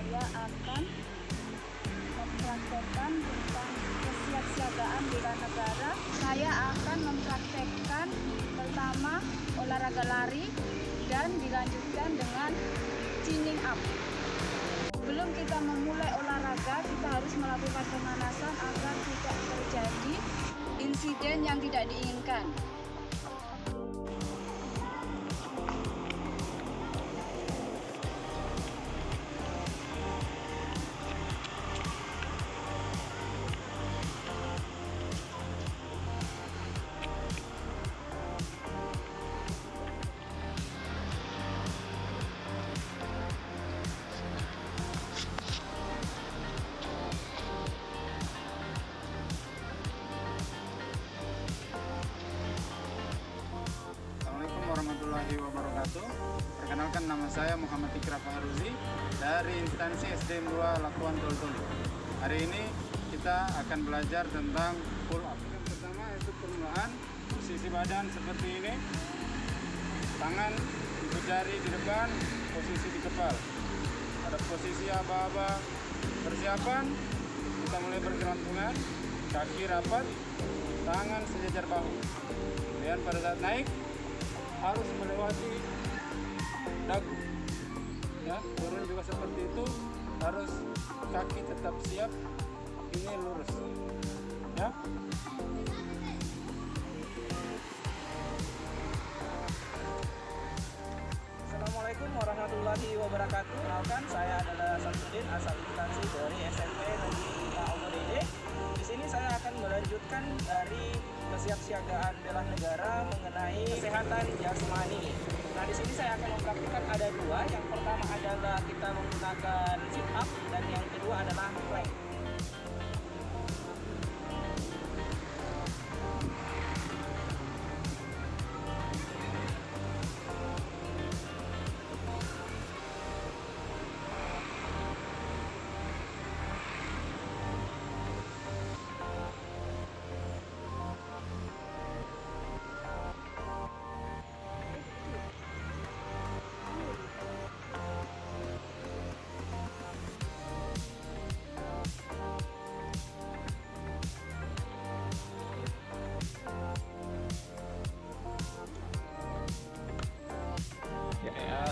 saya akan mempraktekkan tentang kesiapsiagaan bela negara. Saya akan mempraktekkan pertama olahraga lari dan dilanjutkan dengan chinning up. Sebelum kita memulai olahraga, kita harus melakukan pemanasan agar tidak terjadi insiden yang tidak diinginkan. Warahmatullahi wabarakatuh. Perkenalkan, nama saya Muhammad Ikraf Haruzi dari instansi SDM 2 Lakuan Toltoli. Hari ini kita akan belajar tentang pull up. Yang pertama yaitu permulaan, posisi badan seperti ini, tangan ibu jari di depan, posisi di kepala. Pada posisi aba-aba persiapan, kita mulai bergelantungan, kaki rapat, tangan sejajar bahu. Kemudian pada saat naik harus melewati dagu, ya, turun juga seperti itu, harus kaki tetap siap, ini lurus, ya. Assalamualaikum warahmatullahi wabarakatuh. Kenalkan, saya adalah Samsudin, asal instansi dari SMP Negeri 5 OGD. Di sini saya akan melanjutkan dari kesiapsiagaan bela negara mengenai kesehatan jasmani. Nah, di sini saya akan mempraktikkan ada dua. Yang pertama adalah kita menggunakan sit up dan yang kedua adalah plank.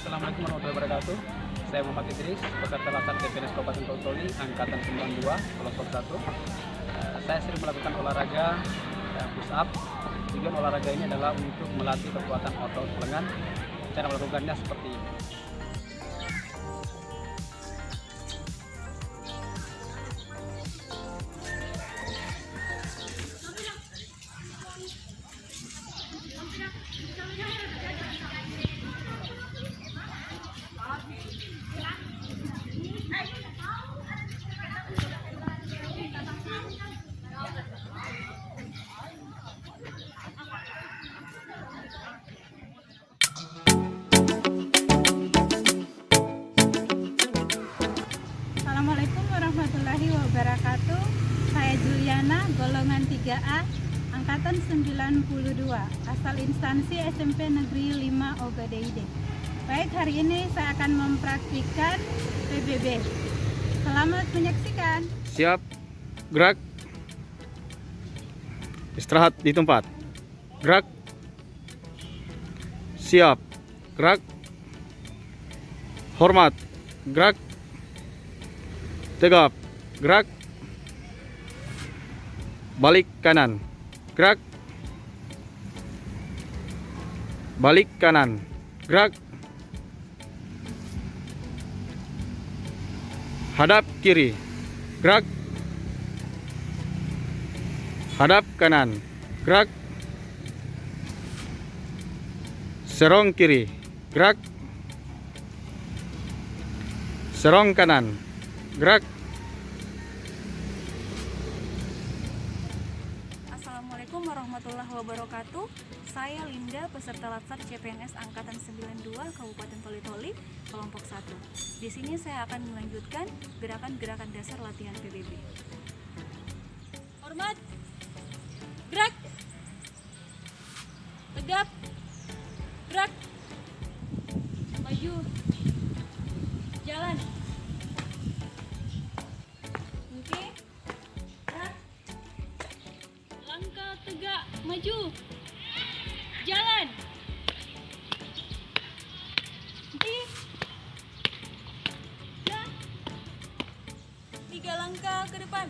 Assalamualaikum warahmatullahi wabarakatuh. Saya Muhammad Idris, peserta laksana CPNS Kabupaten Toltoli, angkatan 92, kelompok 1. Saya sering melakukan olahraga push up. Tujuan olahraga ini adalah untuk melatih kekuatan otot lengan. Cara melakukannya seperti ini. Assalamualaikum warahmatullahi wabarakatuh. Saya Juliana, golongan 3A, angkatan 92, asal instansi SMP Negeri 5 OGD. Baik, hari ini saya akan mempraktikkan PBB. Selamat menyaksikan. Siap, gerak, istirahat di tempat, gerak, siap, gerak, hormat, gerak, tegap, gerak, balik kanan, gerak, balik kanan, gerak, hadap kiri, gerak, hadap kanan, gerak, serong kiri, gerak, serong kanan, gerak. Assalamualaikum warahmatullahi wabarakatuh. Saya Linda, peserta Latsar CPNS angkatan 92 Kabupaten Toli-Toli, kelompok 1. Di sini saya akan melanjutkan gerakan-gerakan dasar latihan PBB. Hormat, gerak, tegap, gerak, maju, jalan, Maju. Jalan. Henti. Ya. 3 langkah ke depan.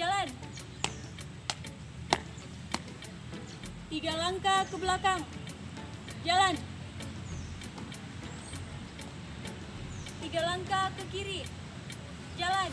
Jalan. 3 langkah ke belakang. Jalan. 3 langkah ke kiri. Jalan.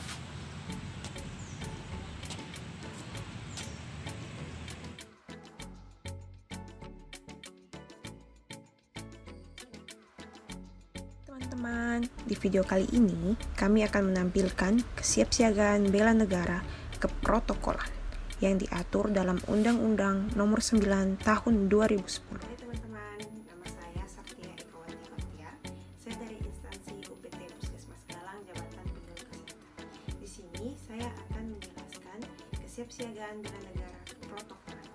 Teman-teman, di video kali ini kami akan menampilkan kesiapsiagaan bela negara keprotokolan yang diatur dalam Undang-Undang Nomor 9 Tahun 2010. Hai teman-teman, nama saya Sartia Ekawati Fatia. Saya dari instansi UPT Puskesmas Galang, Jabatan Penyuluh Kesehatan. Di sini saya akan menjelaskan kesiapsiagaan bela negara keprotokolan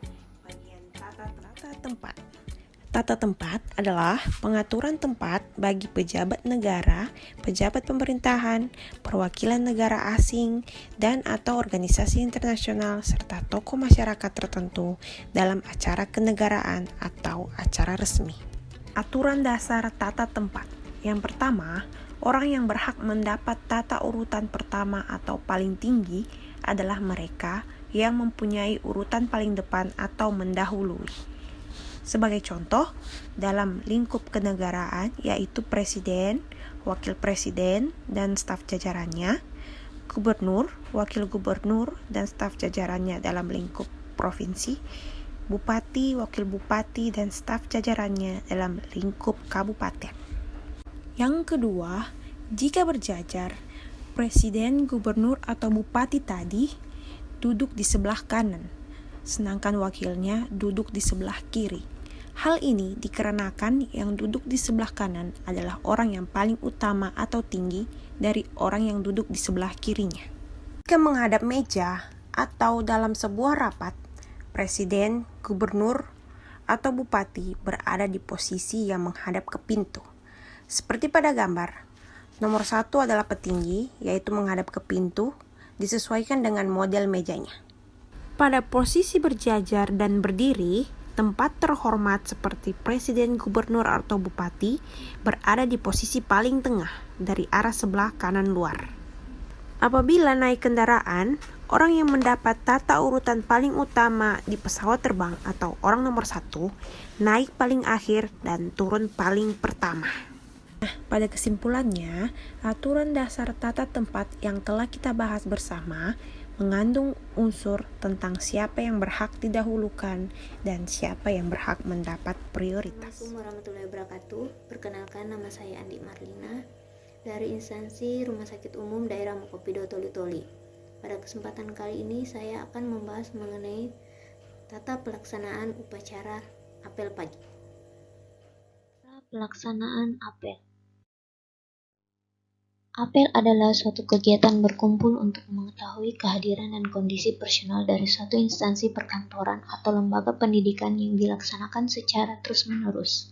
bagian tata tempat. Tata tempat adalah pengaturan tempat bagi pejabat negara, pejabat pemerintahan, perwakilan negara asing, dan atau organisasi internasional serta tokoh masyarakat tertentu dalam acara kenegaraan atau acara resmi. Aturan dasar tata tempat. Yang pertama, orang yang berhak mendapat tata urutan pertama atau paling tinggi adalah mereka yang mempunyai urutan paling depan atau mendahului. Sebagai contoh, dalam lingkup kenegaraan yaitu presiden, wakil presiden, dan staf jajarannya, gubernur, wakil gubernur, dan staf jajarannya dalam lingkup provinsi, bupati, wakil bupati, dan staf jajarannya dalam lingkup kabupaten. Yang kedua, jika berjajar, presiden, gubernur, atau bupati tadi duduk di sebelah kanan, sedangkan wakilnya duduk di sebelah kiri. Hal ini dikarenakan yang duduk di sebelah kanan adalah orang yang paling utama atau tinggi dari orang yang duduk di sebelah kirinya. Jika menghadap meja atau dalam sebuah rapat, presiden, gubernur, atau bupati berada di posisi yang menghadap ke pintu. Seperti pada gambar, nomor 1 adalah petinggi, yaitu menghadap ke pintu, disesuaikan dengan model mejanya. Pada posisi berjajar dan berdiri, tempat terhormat seperti presiden, gubernur, atau bupati berada di posisi paling tengah dari arah sebelah kanan luar. Apabila naik kendaraan, orang yang mendapat tata urutan paling utama di pesawat terbang atau orang nomor 1 naik paling akhir dan turun paling pertama. Nah, pada kesimpulannya, aturan dasar tata tempat yang telah kita bahas bersama mengandung unsur tentang siapa yang berhak didahulukan dan siapa yang berhak mendapat prioritas. Assalamualaikum warahmatullahi wabarakatuh. Perkenalkan, nama saya Andi Marlina dari instansi Rumah Sakit Umum Daerah Mokopido Toli-Toli. Pada kesempatan kali ini saya akan membahas mengenai tata pelaksanaan upacara apel pagi. Pelaksanaan apel. Apel adalah suatu kegiatan berkumpul untuk mengetahui kehadiran dan kondisi personal dari suatu instansi perkantoran atau lembaga pendidikan yang dilaksanakan secara terus-menerus.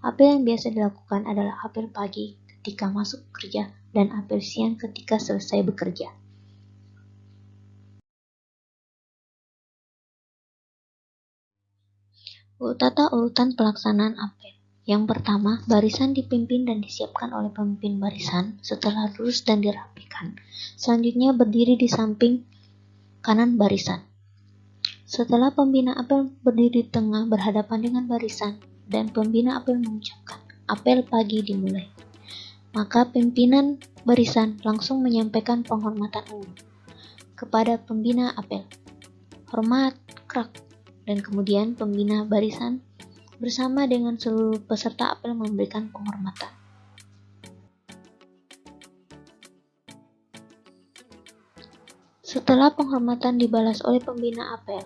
Apel yang biasa dilakukan adalah apel pagi ketika masuk kerja dan apel siang ketika selesai bekerja. Tata urutan pelaksanaan apel. Yang pertama, barisan dipimpin dan disiapkan oleh pemimpin barisan setelah lurus dan dirapikan. Selanjutnya berdiri di samping kanan barisan. Setelah pembina apel berdiri di tengah berhadapan dengan barisan dan pembina apel mengucapkan, apel pagi dimulai. Maka pimpinan barisan langsung menyampaikan penghormatan umum kepada pembina apel. Hormat, krak. Dan kemudian pembina barisan bersama dengan seluruh peserta apel memberikan penghormatan. Setelah penghormatan dibalas oleh pembina apel,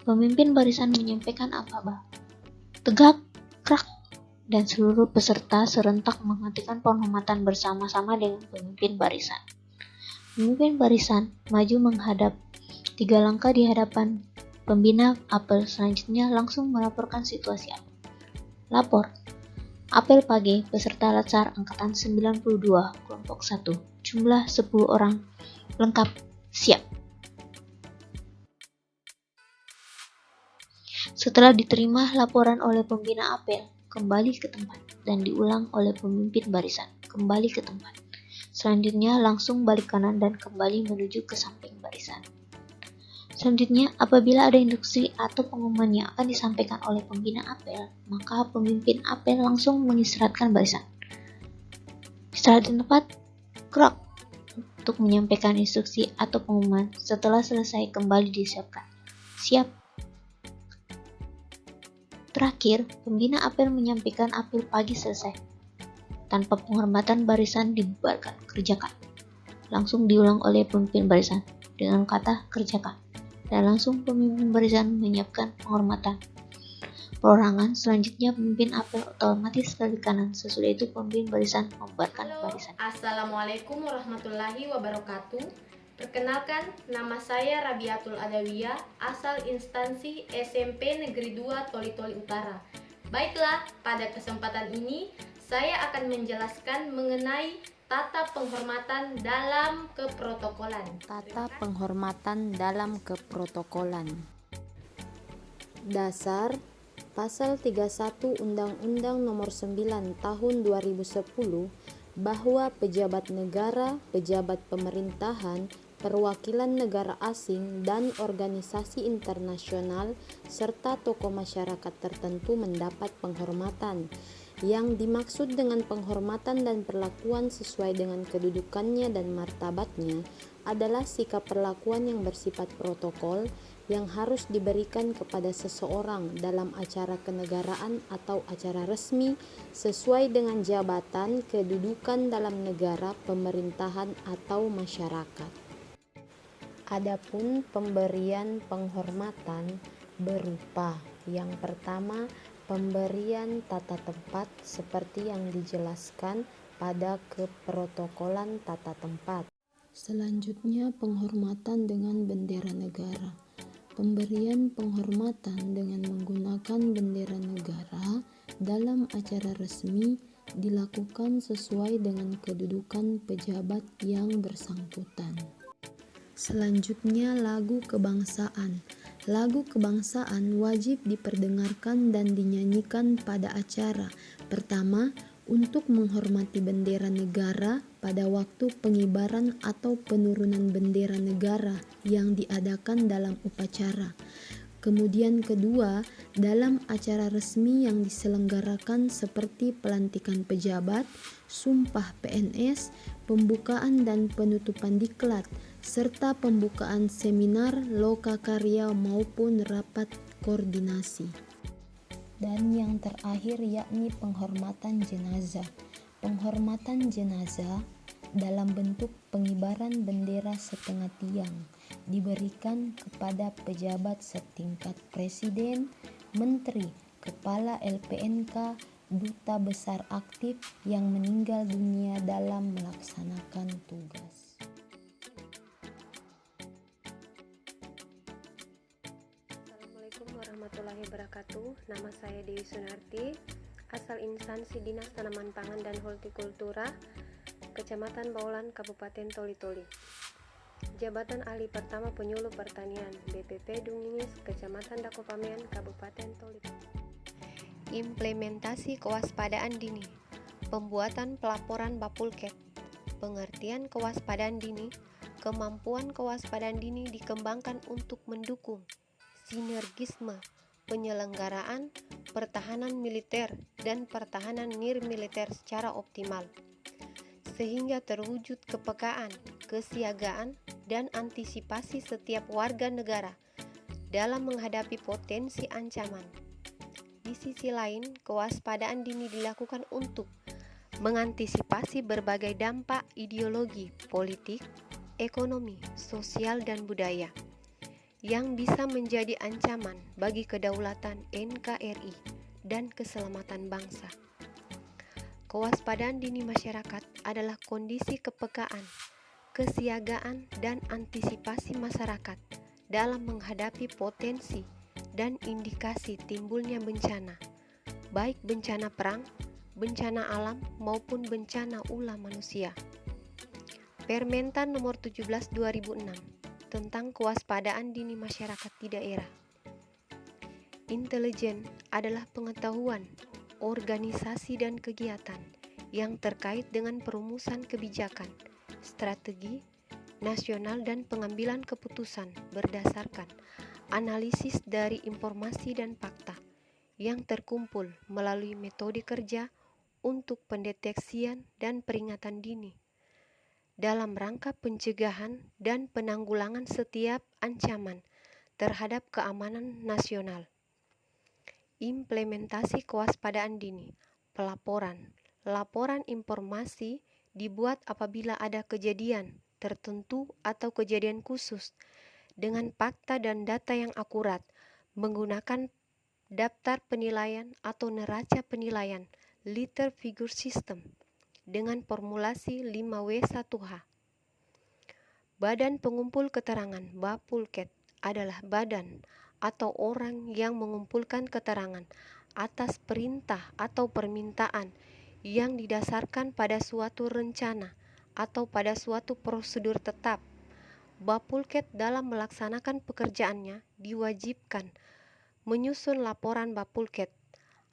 pemimpin barisan menyampaikan apa-apa. Tegak, krak, dan seluruh peserta serentak menghentikan penghormatan bersama-sama dengan pemimpin barisan. Pemimpin barisan maju menghadap 3 langkah di hadapan pembina apel, selanjutnya langsung melaporkan situasi apel. Lapor. Apel pagi peserta Latsar Angkatan 92, kelompok 1, jumlah 10 orang, lengkap, siap. Setelah diterima laporan oleh pembina apel, kembali ke tempat dan diulang oleh pemimpin barisan, kembali ke tempat. Selanjutnya langsung balik kanan dan kembali menuju ke samping barisan. Selanjutnya, apabila ada instruksi atau pengumuman yang akan disampaikan oleh pembina apel, maka pemimpin apel langsung mengistirahatkan barisan. Istirahat di tempat, gerak untuk menyampaikan instruksi atau pengumuman. Setelah selesai, kembali disiapkan. Siap. Terakhir, pembina apel menyampaikan apel pagi selesai. Tanpa penghormatan barisan dibubarkan, kerjakan. Langsung diulang oleh pemimpin barisan dengan kata kerjakan. Dan langsung pemimpin barisan menyiapkan penghormatan. Perorangan selanjutnya pemimpin apel otomatis balik kanan. Sesudah itu pemimpin barisan membubarkan barisan. Assalamualaikum warahmatullahi wabarakatuh. Perkenalkan, nama saya Rabiatul Adawiyah, asal instansi SMP Negeri 2 Toli-Toli Utara. Baiklah, pada kesempatan ini saya akan menjelaskan mengenai tata penghormatan dalam keprotokolan. Tata penghormatan dalam keprotokolan. Dasar Pasal 31 Undang-Undang Nomor 9 Tahun 2010 bahwa pejabat negara, pejabat pemerintahan, perwakilan negara asing, dan organisasi internasional serta tokoh masyarakat tertentu mendapat penghormatan. Yang dimaksud dengan penghormatan dan perlakuan sesuai dengan kedudukannya dan martabatnya adalah sikap perlakuan yang bersifat protokol yang harus diberikan kepada seseorang dalam acara kenegaraan atau acara resmi sesuai dengan jabatan kedudukan dalam negara, pemerintahan, atau masyarakat. Adapun pemberian penghormatan berupa yang pertama, pemberian tata tempat seperti yang dijelaskan pada keprotokolan tata tempat. Selanjutnya, penghormatan dengan bendera negara. Pemberian penghormatan dengan menggunakan bendera negara dalam acara resmi dilakukan sesuai dengan kedudukan pejabat yang bersangkutan. Selanjutnya, lagu kebangsaan. Lagu kebangsaan wajib diperdengarkan dan dinyanyikan pada acara. Pertama, untuk menghormati bendera negara pada waktu pengibaran atau penurunan bendera negara yang diadakan dalam upacara. Kemudian kedua, dalam acara resmi yang diselenggarakan seperti pelantikan pejabat, sumpah PNS, pembukaan dan penutupan diklat, serta pembukaan seminar, lokakarya maupun rapat koordinasi. Dan yang terakhir yakni penghormatan jenazah. Penghormatan jenazah dalam bentuk pengibaran bendera setengah tiang diberikan kepada pejabat setingkat presiden, menteri, kepala LPNK, duta besar aktif yang meninggal dunia dalam melaksanakan tugas. Assalamualaikum warahmatullahi wabarakatuh. Nama saya Dewi Sunarti, asal instansi Dinas Tanaman Pangan dan Hortikultura, Kecamatan Baulan, Kabupaten Toli-Toli. Jabatan Ahli Pertama Penyuluh Pertanian, BPP Dungingis, Kecamatan Dakopamean, Kabupaten Toli-Toli. Implementasi kewaspadaan dini, pembuatan pelaporan Bapulket, pengertian kewaspadaan dini, kemampuan kewaspadaan dini dikembangkan untuk mendukung sinergisme penyelenggaraan pertahanan militer dan pertahanan nirmiliter secara optimal, sehingga terwujud kepekaan, kesiagaan, dan antisipasi setiap warga negara dalam menghadapi potensi ancaman. Di sisi lain, kewaspadaan dini dilakukan untuk mengantisipasi berbagai dampak ideologi, politik, ekonomi, sosial, dan budaya yang bisa menjadi ancaman bagi kedaulatan NKRI dan keselamatan bangsa. Kewaspadaan dini masyarakat adalah kondisi kepekaan, kesiagaan, dan antisipasi masyarakat dalam menghadapi potensi dan indikasi timbulnya bencana, baik bencana perang, bencana alam, maupun bencana ulah manusia. Permentan Nomor 17 2006 tentang kewaspadaan dini masyarakat di daerah. Intelijen adalah pengetahuan, organisasi dan kegiatan yang terkait dengan perumusan kebijakan, strategi, nasional dan pengambilan keputusan berdasarkan analisis dari informasi dan fakta yang terkumpul melalui metode kerja untuk pendeteksian dan peringatan dini dalam rangka pencegahan dan penanggulangan setiap ancaman terhadap keamanan nasional. Implementasi kewaspadaan dini, pelaporan, laporan informasi dibuat apabila ada kejadian tertentu atau kejadian khusus dengan fakta dan data yang akurat menggunakan daftar penilaian atau neraca penilaian liter figure system dengan formulasi 5W1H. Badan pengumpul keterangan Bapulket adalah badan atau orang yang mengumpulkan keterangan atas perintah atau permintaan yang didasarkan pada suatu rencana atau pada suatu prosedur tetap. Bapulket dalam melaksanakan pekerjaannya diwajibkan menyusun laporan Bapulket.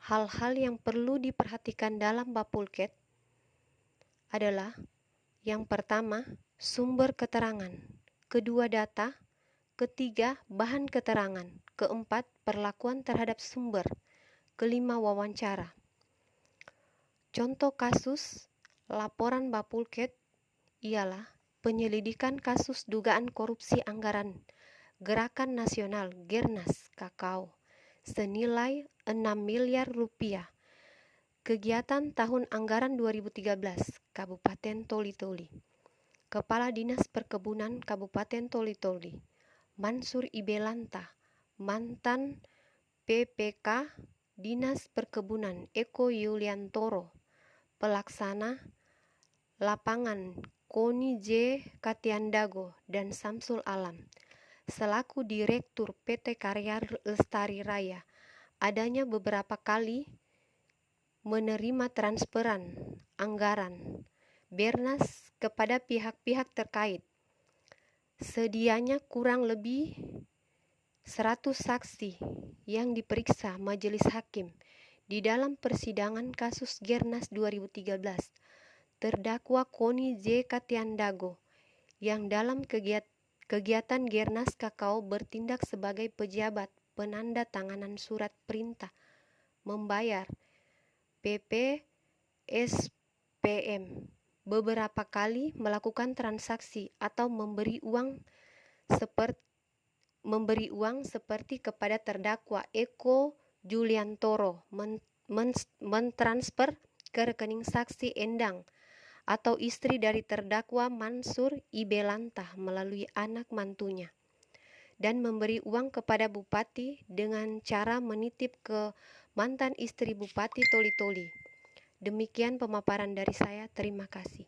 Hal-hal yang perlu diperhatikan dalam Bapulket adalah yang pertama, sumber keterangan, kedua data, ketiga bahan keterangan, keempat perlakuan terhadap sumber, kelima wawancara. Contoh kasus laporan Bapulket ialah penyelidikan kasus dugaan korupsi anggaran Gerakan Nasional Gernas Kakao senilai 6 miliar rupiah. Kegiatan tahun anggaran 2013 Kabupaten Toli-Toli. Kepala Dinas Perkebunan Kabupaten Toli-Toli Mansur Ibelanta, mantan PPK Dinas Perkebunan Eko Yuliantoro, pelaksana lapangan Koni J. Katiandago dan Samsul Alam, selaku Direktur PT Karya Lestari Raya, adanya beberapa kali menerima transferan anggaran Bernas kepada pihak-pihak terkait. Sedianya kurang lebih 100 saksi yang diperiksa majelis hakim di dalam persidangan kasus Gernas 2013. Terdakwa Koni J. Katiandago yang dalam kegiatan Gernas Kakao bertindak sebagai pejabat penanda tanganan surat perintah membayar PP SPM, beberapa kali melakukan transaksi atau memberi uang seperti kepada terdakwa Eko Juliantoro mentransfer ke rekening saksi Endang atau istri dari terdakwa Mansur Ibelanta melalui anak mantunya, dan memberi uang kepada bupati dengan cara menitip ke mantan istri Bupati Toli-Toli. Demikian pemaparan dari saya, terima kasih.